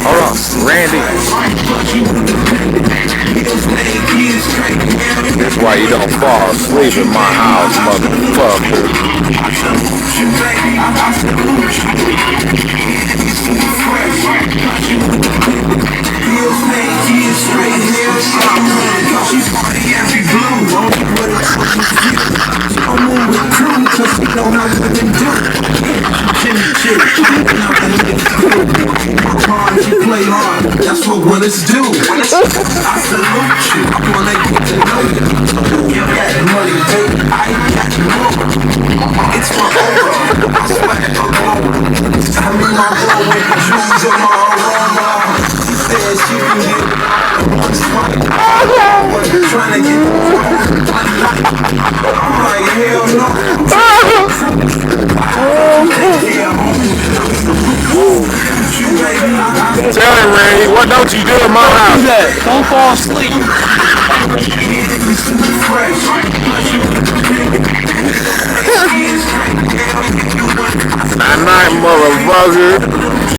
Hold on, Randy. That's why you don't fall asleep in my house, motherfucker. That's what winners do. I salute you when they get to know you. You got money, baby. I ain't got more. It's my aura. I swear I'm over. I'm in my room with the jewels in my aroma. She said she can get it one swipe. Trying to get I'm like, hell no. Tell him, Randy, what don't you do in my house? Do that. Don't fall asleep. Night night, motherfucker.